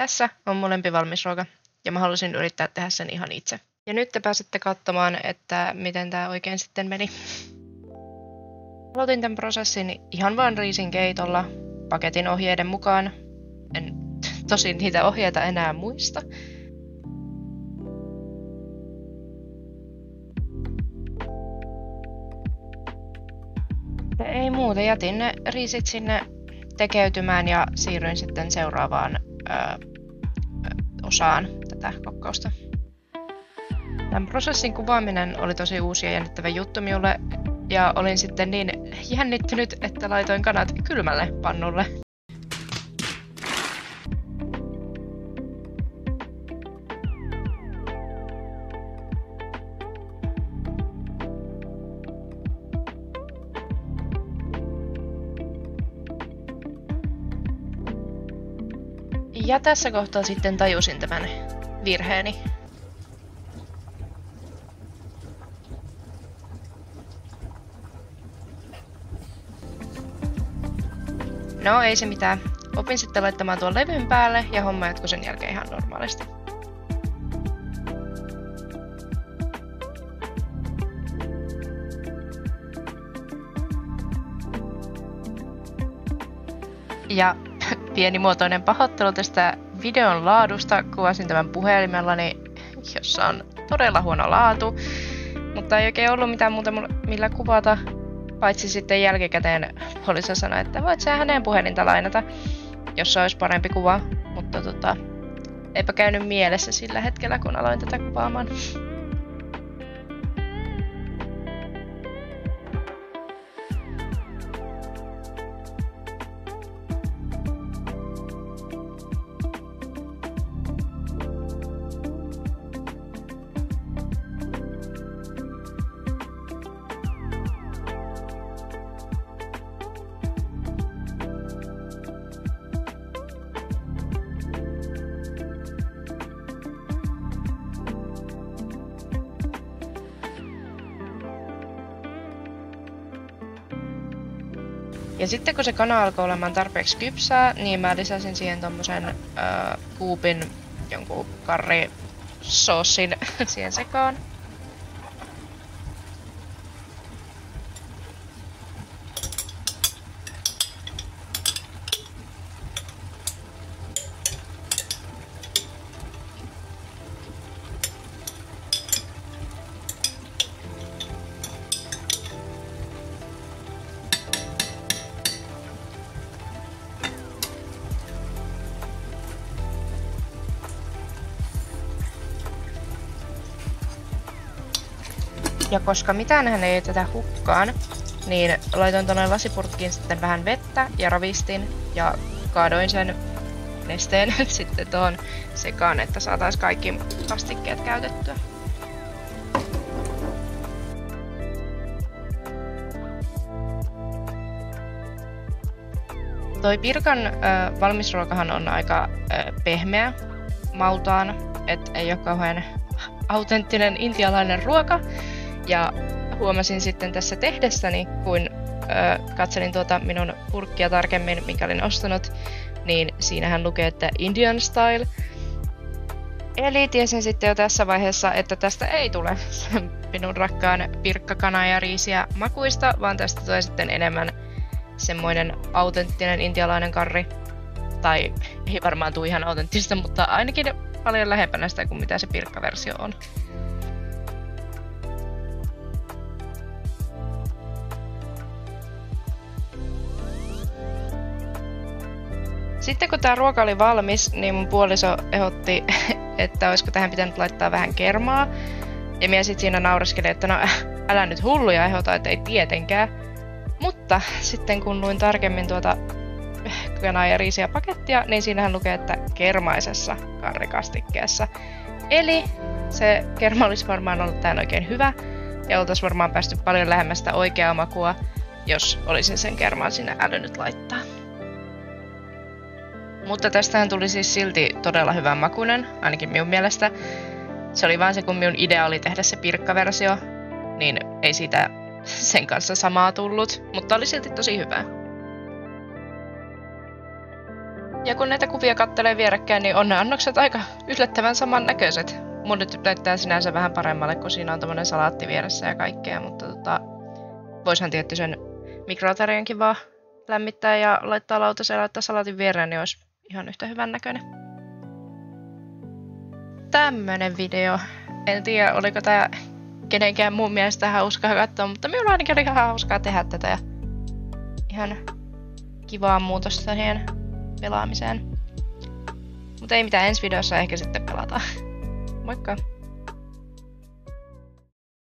Tässä on mun lempivalmisruoka ja mä halusin yrittää tehdä sen ihan itse. Ja nyt te pääsette katsomaan, että miten tää oikein sitten meni. Aloitin tämän prosessin ihan vaan riisin keitolla, paketin ohjeiden mukaan. En tosin niitä ohjeita enää muista. Ei muuta, jätin ne riisit sinne tekeytymään ja siirryin sitten seuraavaan osaan tätä kokkausta. Tämän prosessin kuvaaminen oli tosi uusi ja jännittävä juttu minulle ja olin sitten niin jännittynyt, että laitoin kanat kylmälle pannulle. Ja tässä kohtaa sitten tajusin tämän virheeni. No ei se mitään. Opin sitten laittamaan tuon levyn päälle ja homma jatkui sen jälkeen ihan normaalisti. Ja pienimuotoinen pahoittelu tästä videon laadusta. Kuvasin tämän puhelimellani, jossa on todella huono laatu, mutta ei oikein ollut mitään muuta millä kuvata, paitsi sitten jälkikäteen poliisi sanoi, että voit sä hänen puhelinta lainata, jossa olisi parempi kuva, mutta eipä käynyt mielessä sillä hetkellä, kun aloin tätä kuvaamaan. Ja sitten kun se kana alkoi olemaan tarpeeksi kypsää, niin mä lisäsin siihen tommosen kuupin jonkun karrisoosin siihen sekaan. Ja koska mitäänhän ei jätetä hukkaan, niin laitoin tuonne lasipurkkiin sitten vähän vettä ja ravistin ja kaadoin sen nesteen sitten tuohon sekaan, että saataisiin kaikki kastikkeet käytettyä. Toi Pirkan valmisruokahan on aika pehmeä maultaan, et ei ole kauhean autenttinen intialainen ruoka. Ja huomasin sitten tässä tehdessäni, kun katselin tuota minun purkkia tarkemmin, minkä olin ostanut, niin siinähän lukee, että Indian style. Eli tiesin sitten jo tässä vaiheessa, että tästä ei tule minun rakkaan pirkkakana ja riisiä makuista, vaan tästä tulee sitten enemmän semmoinen autenttinen intialainen karri. Tai ei varmaan tule ihan autenttista, mutta ainakin paljon lähempänä sitä kuin mitä se pirkkaversio on. Sitten kun tää ruoka oli valmis, niin mun puoliso ehdotti, että olisiko tähän pitänyt laittaa vähän kermaa. Ja minä sit siinä nauraskelin, että no älä nyt hulluja ehdota, että ei tietenkään. Mutta sitten kun luin tarkemmin tuota kanaa ja riisiä pakettia, niin siinähän lukee, että kermaisessa karrikastikkeessa. Eli se kerma olisi varmaan ollut tän oikein hyvä. Ja oltais varmaan päästy paljon lähemmäs sitä oikeaa makua, jos olisin sen kerman sinne älynyt laittaa. Mutta tästähän tuli siis silti todella hyvän makuinen, ainakin minun mielestä. Se oli vaan se, kun minun idea oli tehdä se pirkkaversio, niin ei siitä sen kanssa samaa tullut, mutta oli silti tosi hyvä. Ja kun näitä kuvia kattelee vierekkäin, niin on ne annokset aika yllättävän samannäköiset. Mun nyt näyttää sinänsä vähän paremmalle, kun siinä on tommonen salaatti vieressä ja kaikkea, mutta voishan tietty sen mikrotarjonkin vaan lämmittää ja laittaa lautaseen ja laittaa salaatin viereen, niin olisi ihan yhtä hyvän näköinen. Tämmönen video. En tiedä, oliko tää kenenkään muun mielestä hauskaa katsoa, mutta minulla ainakin oli ihan hauskaa tehdä tätä ja ihan kivaa muutosta siihen pelaamiseen. Mutta ei mitään, ensi videossa ehkä sitten pelataan. Moikka!